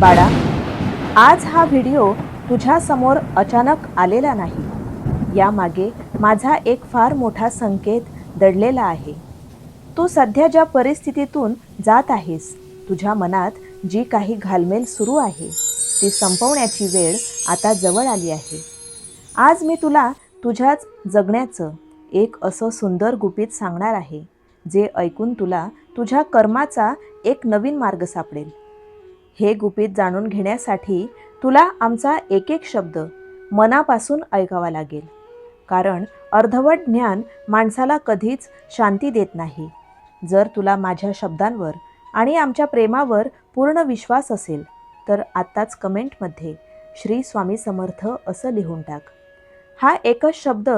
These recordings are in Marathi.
बाळा, आज हा व्हिडिओ तुझ्या समोर अचानक आलेला नाही. यामागे माझा एक फार मोठा संकेत दडलेला आहे. तू सध्या ज्या परिस्थितीतून जात आहेस, तुझ्या मनात जी काही घालमेल सुरू आहे, ती संपवण्याची वेळ आता जवळ आली आहे. आज मी तुला तुझ्याच जगण्याचं एक असं सुंदर गुपित सांगणार आहे, जे ऐकून तुला तुझ्या कर्माचा एक नवीन मार्ग सापडेल. हे गुपित जाणून घेण्यासाठी तुला आमचा एक एक शब्द मनापासून ऐकावा लागेल. कारण अर्धवट ज्ञान माणसाला कधीच शांती देत नाही. जर तुला माझ्या शब्दांवर आणि आमच्या प्रेमावर पूर्ण विश्वास असेल, तर आत्ताच कमेंटमध्ये श्री स्वामी समर्थ असं लिहून टाक. हा एकच शब्द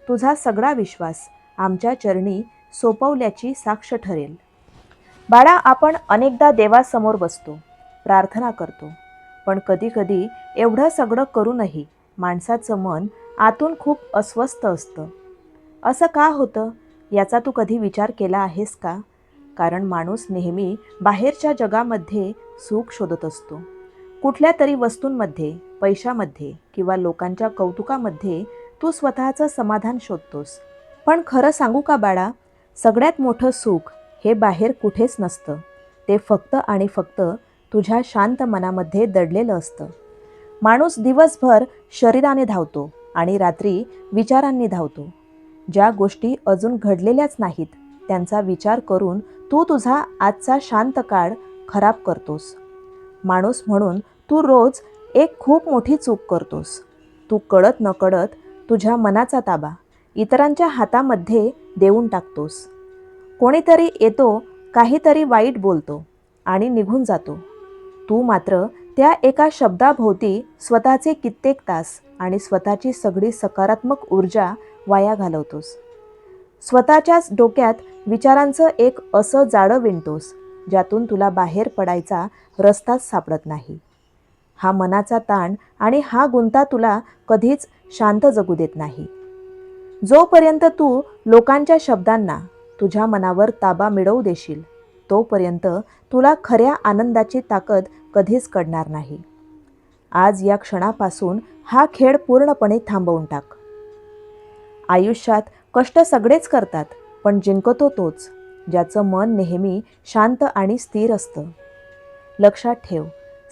तुझा सगळा विश्वास आमच्या चरणी सोपवल्याची साक्ष ठरेल. बाळा, आपण अनेकदा देवासमोर बसतो, प्रार्थना करतो, पण कधीकधी एवढं सगळं करूनही माणसाचं मन आतून खूप अस्वस्थ असतं. असं का होतं याचा तू कधी विचार केला आहेस का? कारण माणूस नेहमी बाहेरच्या जगामध्ये सुख शोधत असतो. कुठल्या तरी वस्तूंमध्ये, पैशामध्ये किंवा लोकांच्या कौतुकामध्ये तू स्वतःचं समाधान शोधतोस. पण खरं सांगू का बाळा, सगळ्यात मोठं सुख हे बाहेर कुठेच नसतं. ते फक्त आणि फक्त तुझ्या शांत मनामध्ये दडलेलं असतं. माणूस दिवसभर शरीराने धावतो आणि रात्री विचारांनी धावतो. ज्या गोष्टी अजून घडलेल्याच नाहीत, त्यांचा विचार करून तू तुझा आजचा शांत काळ खराब करतोस. माणूस म्हणून तू रोज एक खूप मोठी चूक करतोस. तू कळत नकळत तुझ्या मनाचा ताबा इतरांच्या हातामध्ये देऊन टाकतोस. कोणीतरी येतो, काहीतरी वाईट बोलतो आणि निघून जातो. तू मात्र त्या एका शब्दाभोवती स्वतःचे कित्येक तास आणि स्वतःची सगळी सकारात्मक ऊर्जा वाया घालवतोस. स्वतःच्याच डोक्यात विचारांचं एक असं जाळं विणतोस, ज्यातून तुला बाहेर पडायचा रस्ताच सापडत नाही. हा मनाचा ताण आणि हा गुंता तुला कधीच शांत जगू देत नाही. जोपर्यंत तू लोकांच्या शब्दांना तुझ्या मनावर ताबा मिळवू देशील, तोपर्यंत तुला खऱ्या आनंदाची ताकद कधीच कळणार नाही. आज या क्षणापासून हा खेळ पूर्णपणे थांबवून टाक. आयुष्यात कष्ट सगळेच करतात, पण जिंकतो तोच, ज्याचं मन नेहमी शांत आणि स्थिर असतं. लक्षात ठेव,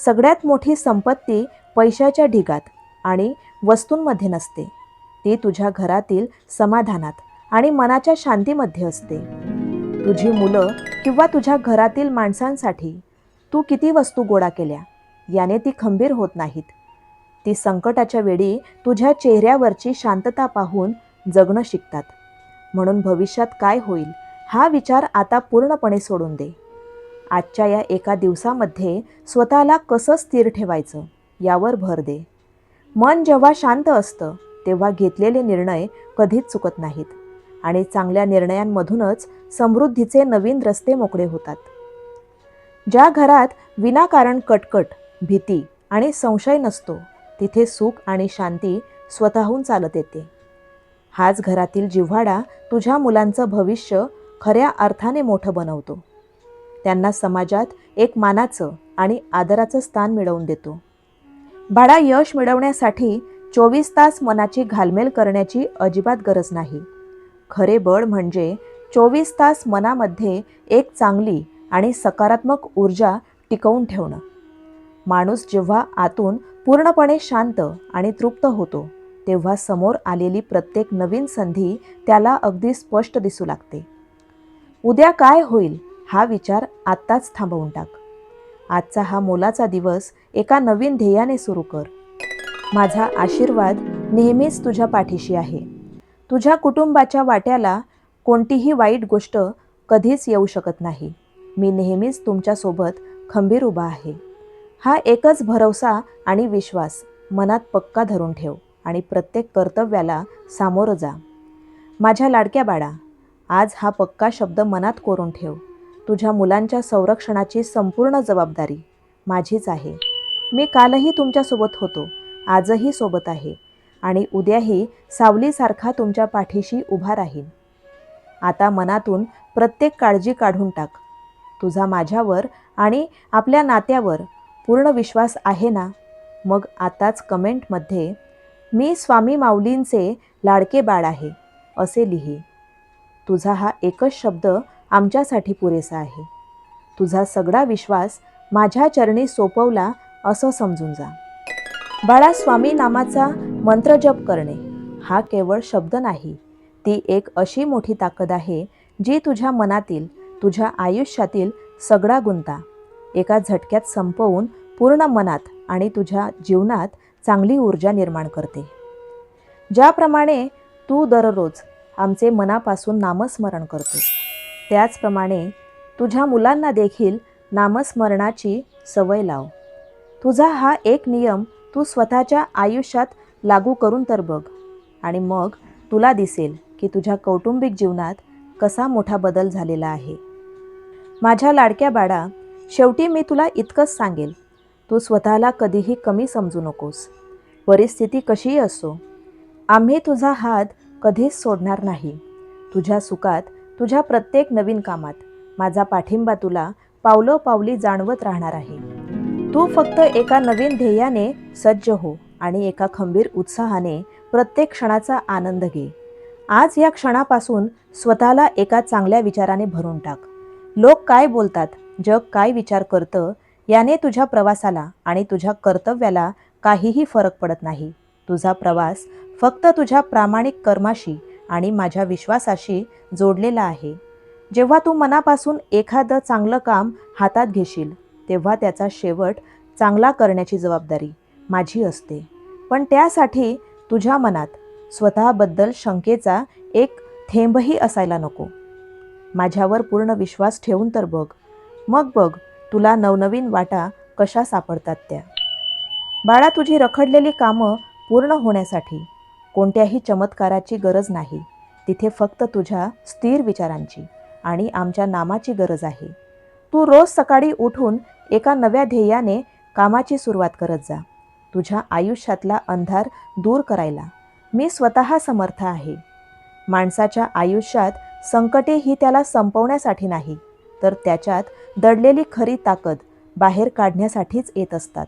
सगळ्यात मोठी संपत्ती पैशाच्या ढिगात आणि वस्तूंमध्ये नसते. ती तुझ्या घरातील समाधानात आणि मनाच्या शांतीमध्ये असते. तुझी मुलं किंवा तुझ्या घरातील माणसांसाठी तू किती वस्तू गोळा केल्या, याने ती खंबीर होत नाहीत. ती संकटाच्या वेळी तुझ्या चेहऱ्यावरची शांतता पाहून जगणं शिकतात. म्हणून भविष्यात काय होईल हा विचार आता पूर्णपणे सोडून दे. आजच्या या एका दिवसामध्ये स्वतःला कसं स्थिर ठेवायचं यावर भर दे. मन जेव्हा शांत असतं, तेव्हा घेतलेले निर्णय कधीच चुकत नाहीत आणि चांगल्या निर्णयांमधूनच समृद्धीचे नवीन रस्ते मोकळे होतात. ज्या घरात विनाकारण कटकट, भीती आणि संशय नसतो, तिथे सुख आणि शांती स्वतःहून चालत येते. हाच घरातील जिव्हाळा तुझ्या मुलांचं भविष्य खऱ्या अर्थाने मोठं बनवतो. त्यांना समाजात एक मानाचं आणि आदराचं स्थान मिळवून देतो. बाळा, यश मिळवण्यासाठी 24 तास मनाची घालमेल करण्याची अजिबात गरज नाही. खरे बळ म्हणजे 24 तास मनामध्ये एक चांगली आणि सकारात्मक ऊर्जा टिकवून ठेवणं. माणूस जेव्हा आतून पूर्णपणे शांत आणि तृप्त होतो, तेव्हा समोर आलेली प्रत्येक नवीन संधी त्याला अगदी स्पष्ट दिसू लागते. उद्या काय होईल हा विचार आत्ताच थांबवून टाक. आजचा हा मोलाचा दिवस एका नवीन ध्येयाने सुरू कर. माझा आशीर्वाद नेहमीच तुझ्या पाठीशी आहे. तुझ्या कुटुंबाच्या वाट्याला कोणतीही वाईट गोष्ट कधीच येऊ शकत नाही. मी नेहमीच तुमच्यासोबत खंबीर उभा आहे. हा एकच भरवसा आणि विश्वास मनात पक्का धरून ठेव आणि प्रत्येक कर्तव्याला सामोरं जा. माझ्या लाडक्या बाळा, आज हा पक्का शब्द मनात कोरून ठेव. तुझ्या मुलांच्या संरक्षणाची संपूर्ण जबाबदारी माझीच आहे. मी कालही तुमच्यासोबत होतो, आजही सोबत आहे आणि उद्याही सावलीसारखा तुमच्या पाठीशी उभा राहीन. आता मनातून प्रत्येक काळजी काढून टाक. तुझा माझ्यावर आणि आपल्या नात्यावर पूर्ण विश्वास आहे ना? मग आताच कमेंटमध्ये मी स्वामी माऊलींचे लाडके बाळ आहे असे लिही. तुझा हा एकच शब्द आमच्यासाठी पुरेसा आहे. तुझा सगळा विश्वास माझ्या चरणी सोपवला असं समजून जा. बाळा, स्वामी नामाचा मंत्र जप करणे हा केवळ शब्द नाही, ती एक अशी मोठी ताकद आहे जी तुझ्या मनातील, तुझ्या आयुष्यातील सगळा गुंता एका झटक्यात संपवून पूर्ण मनात आणि तुझ्या जीवनात चांगली ऊर्जा निर्माण करते. ज्याप्रमाणे तू दररोज आमचे मनापासून नामस्मरण करतो, त्याचप्रमाणे तुझ्या मुलांना देखील नामस्मरणाची सवय लाव. तुझा हा एक नियम तू स्वतःच्या आयुष्यात लागू करून तर बघ, आणि मग तुला दिसेल की तुझ्या कौटुंबिक जीवनात कसा मोठा बदल झालेला आहे. माझ्या लाडक्या बाळा, शेवटी मी तुला इतकंच सांगेल, तू स्वतःला कधीही कमी समजू नकोस. परिस्थिती कशीही असो, आम्ही तुझा हात कधीच सोडणार नाही. तुझ्या सुखात, तुझ्या प्रत्येक नवीन कामात माझा पाठिंबा तुला पावलोपावली जाणवत राहणार आहे. तू फक्त एका नवीन ध्येयाने सज्ज हो आणि एका खंबीर उत्साहाने प्रत्येक क्षणाचा आनंद घे. आज या क्षणापासून स्वतःला एका चांगल्या विचाराने भरून टाक. लोक काय बोलतात, जग काय विचार करतं, याने तुझ्या प्रवासाला आणि तुझ्या कर्तव्याला काहीही फरक पडत नाही. तुझा प्रवास फक्त तुझ्या प्रामाणिक कर्माशी आणि माझ्या विश्वासाशी जोडलेला आहे. जेव्हा तू मनापासून एखादं चांगलं काम हातात घेशील, तेव्हा त्याचा शेवट चांगला करण्याची जबाबदारी माझी असते. पण त्यासाठी तुझ्या मनात स्वतःबद्दल शंकेचा एक थेंबही असायला नको. माझ्यावर पूर्ण विश्वास ठेवून तर बघ, मग बघ तुला नवनवीन वाटा कशा सापडतात त्या. बाळा, तुझी रखडलेली कामं पूर्ण होण्यासाठी कोणत्याही चमत्काराची गरज नाही. तिथे फक्त तुझ्या स्थिर विचारांची आणि आमच्या नामाची गरज आहे. तू रोज सकाळी उठून एका नव्या ध्येयाने कामाची सुरुवात करत जा. तुझ्या आयुष्यातला अंधार दूर करायला मी स्वतः समर्थ आहे. माणसाच्या आयुष्यात संकटे ही त्याला संपवण्यासाठी नाही, तर त्याच्यात दडलेली खरी ताकद बाहेर काढण्यासाठीच येत असतात.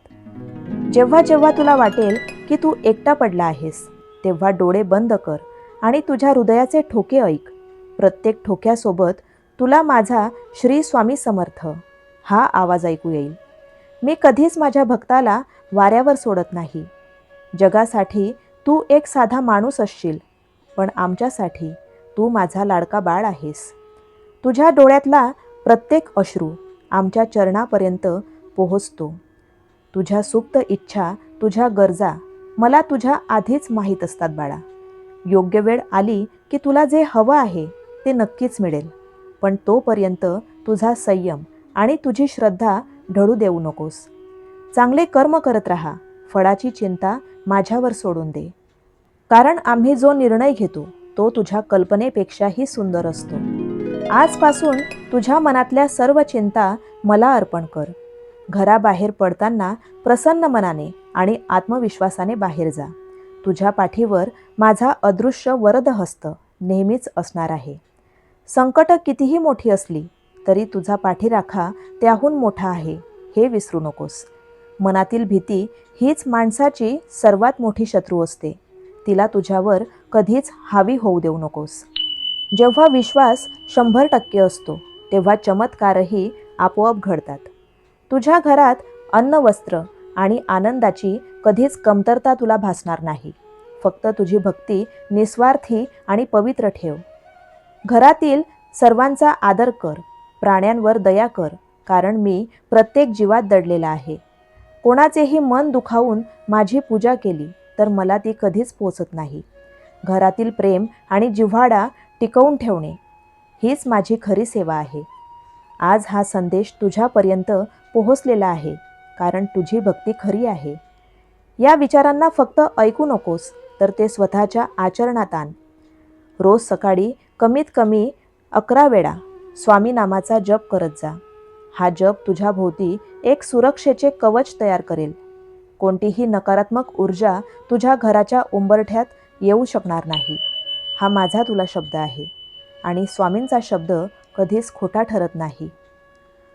जेव्हा जेव्हा तुला वाटेल की तू एकटा पडला आहेस, तेव्हा डोळे बंद कर आणि तुझ्या हृदयाचे ठोके ऐक. प्रत्येक ठोक्यासोबत तुला माझा श्री स्वामी समर्थ हा आवाज ऐकू येईल. मी कधीच माझ्या भक्ताला वाऱ्यावर सोडत नाही. जगासाठी तू एक साधा माणूस असशील, पण आमच्यासाठी तू माझा लाडका बाळ आहेस. तुझ्या डोळ्यातला प्रत्येक अश्रू आमच्या चरणापर्यंत पोहोचतो. तुझ्या सुप्त इच्छा, तुझ्या गरजा मला तुझ्या आधीच माहीत असतात बाळा. योग्य वेळ आली की तुला जे हवं आहे ते नक्कीच मिळेल. पण तोपर्यंत तुझा संयम आणि तुझी श्रद्धा ढळू देऊ नकोस. चांगले कर्म करत राहा. फळाची चिंता माझ्यावर सोडून दे. कारण आम्ही जो निर्णय घेतो तो तुझ्या कल्पनेपेक्षाही सुंदर असतो. आजपासून तुझ्या मनातल्या सर्व चिंता मला अर्पण कर. घराबाहेर पडताना प्रसन्न मनाने आणि आत्मविश्वासाने बाहेर जा. तुझ्या पाठीवर माझा अदृश्य वरदहस्त नेहमीच असणार आहे. संकट कितीही मोठी असली तरी तुझा पाठीराखा त्याहून मोठा आहे हे विसरू नकोस. मनातील भीती हीच माणसाची सर्वात मोठी शत्रू असते. तिला तुझ्यावर कधीच हावी होऊ देऊ नकोस. जेव्हा विश्वास 100% असतो तेव्हा चमत्कारही आपोआप घडतात. तुझ्या घरात अन्न, वस्त्र आणि आनंदाची कधीच कमतरता तुला भासणार नाही. फक्त तुझी भक्ती निस्वार्थी आणि पवित्र ठेव. घरातील सर्वांचा आदर कर. प्राण्यांवर दया कर, कारण मी प्रत्येक जीवात दडलेला आहे. कोणाचेही मन दुखावून माझी पूजा केली तर मला ती कधीच पोचत नाही. घरातील प्रेम आणि जिव्हाळा टिकवून ठेवणे हीच माझी खरी सेवा आहे. आज हा संदेश तुझ्यापर्यंत पोहोचलेला आहे कारण तुझी भक्ती खरी आहे. या विचारांना फक्त ऐकू नकोस, तर ते स्वतःच्या आचरणात आण. रोज सकाळी कमीत कमी 11 वेळा स्वामी नामाचा जप करत जा. हा जप तुझ्या भोवती एक सुरक्षेचे कवच तयार करेल. कोणतीही नकारात्मक ऊर्जा तुझ्या घराच्या उंबरठ्यात येऊ शकणार नाही. हा माझा तुला शब्द आहे आणि स्वामींचा शब्द कधीच खोटा ठरत नाही.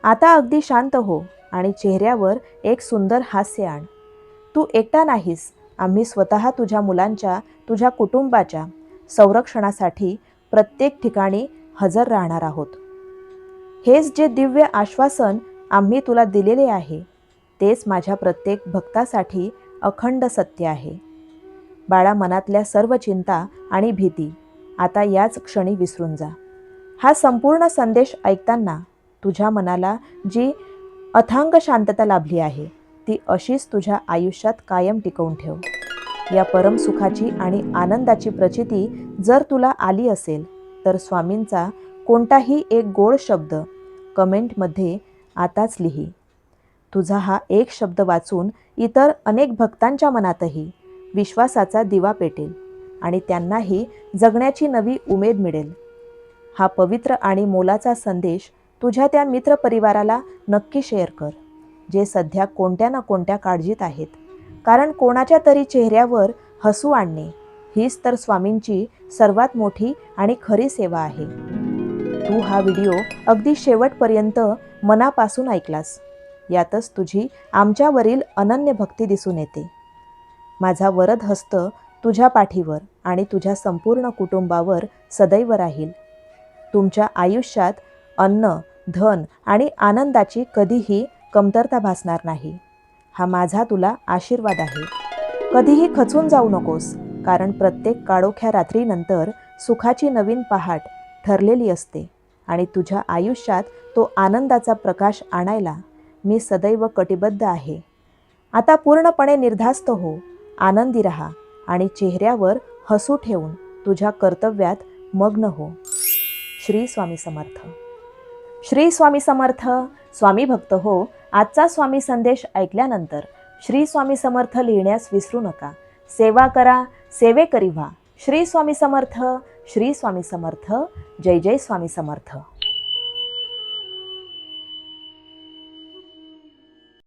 आता अगदी शांत हो आणि चेहऱ्यावर एक सुंदर हास्य आण. तू एकटा नाहीस. आम्ही स्वतः तुझ्या मुलांच्या, तुझ्या कुटुंबाच्या संरक्षणासाठी प्रत्येक ठिकाणी हजर राहणार आहोत. हेच जे दिव्य आश्वासन आम्ही तुला दिलेले आहे, तेच माझ्या प्रत्येक भक्तासाठी अखंड सत्य आहे. बाळा, मनातल्या सर्व चिंता आणि भीती आता याच क्षणी विसरून जा. हा संपूर्ण संदेश ऐकताना तुझ्या मनाला जी अथांग शांतता लाभली आहे, ती अशीच तुझ्या आयुष्यात कायम टिकवून ठेव. या परमसुखाची आणि आनंदाची प्रचिती जर तुला आली असेल, तर स्वामींचा कोणताही एक गोड शब्द कमेंटमध्ये आताच लिही. तुझा हा एक शब्द वाचून इतर अनेक भक्तांच्या मनातही विश्वासाचा दिवा पेटेल आणि त्यांनाही जगण्याची नवी उमेद मिळेल. हा पवित्र आणि मोलाचा संदेश तुझ्या त्या मित्रपरिवाराला नक्की शेअर कर, जे सध्या कोणत्या ना कोणत्या काळजीत आहेत. कारण कोणाच्या तरी चेहऱ्यावर हसू आणणे हीच तर स्वामींची सर्वात मोठी आणि खरी सेवा आहे. तू हा व्हिडिओ अगदी शेवटपर्यंत मनापासून ऐकलास, यातच तुझी आमच्यावरील अनन्य भक्ती दिसून येते. माझा वरद हस्त तुझ्या पाठीवर आणि तुझ्या संपूर्ण कुटुंबावर सदैव राहील. तुमच्या आयुष्यात अन्न, धन आणि आनंदाची कधीही कमतरता भासणार नाही. हा माझा तुला आशीर्वाद आहे. कधीही खचून जाऊ नकोस, कारण प्रत्येक काळोख्या रात्रीनंतर सुखाची नवीन पहाट ठरलेली असते आणि तुझ्या आयुष्यात तो आनंदाचा प्रकाश आणायला मी सदैव कटिबद्ध आहे. आता पूर्णपणे निर्धास्त हो, आनंदी रहा आणि चेहऱ्यावर हसू ठेवून तुझ्या कर्तव्यात मग्न हो. श्री स्वामी समर्थ. श्री स्वामी समर्थ. स्वामी भक्त हो, आजचा स्वामी संदेश ऐकल्यानंतर श्री स्वामी समर्थ लिहिण्यास विसरू नका. सेवा करा, सेवेकरी व्हा. श्री स्वामी समर्थ. श्री स्वामी समर्थ. जय जय स्वामी समर्थ.